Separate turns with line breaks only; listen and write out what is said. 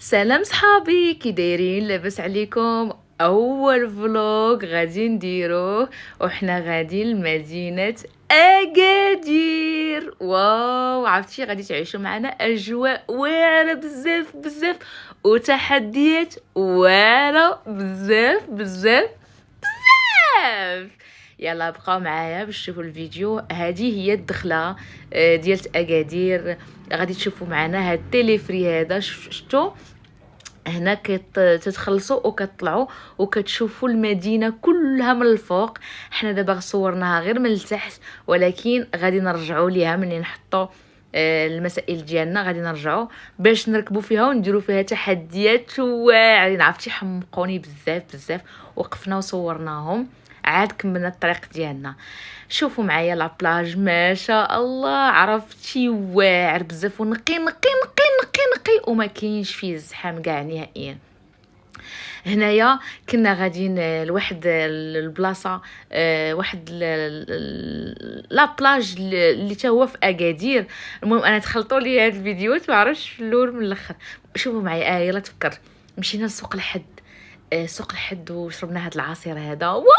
سلام صحابي، كي دايرين؟ لاباس عليكم؟ اول فلوق غادي نديروه وحنا غادي لمدينه اكادير. واو، عرفتي غادي تعيشوا معنا اجواء واعره بزاف بزاف وتحديات واعره بزاف بزاف بزاف. يلا بقاو معايا باش تشوفوا الفيديو. هذه هي الدخله ديال اكادير. غادي تشوفوا معنا هاد التيليفري هذا، شفتوا هنا تتخلصوا وكتطلعوا وكتشوفوا المدينه كلها من الفوق. حنا دابا صورناها غير من التحت، ولكن غادي نرجعوا ليها منين نحطوا المسائل ديالنا. غادي نرجعوا باش نركبوا فيها ونديروا فيها تحديات واعرين. عرفتي حمقوني بزاف بزاف، وقفنا وصورناهم، عاد كملنا الطريق ديالنا. شوفوا معايا لا بلاج، ما شاء الله، عرفتي واعر بزاف ونقي نقي نقي نقي نقي وما كاينش فيه الزحام كاع نهائيا. هنايا كنا غاديين لواحد البلاصه، واحد لا بلاج اللي تا هو في اكادير. المهم انا تخلطوا لي هاد الفيديوهات ما عرفتش في الاول من الاخر. شوفوا معايا، يلا تفكر. مشينا لسوق الحد، سوق الحد وشربنا هاد العصير هذا.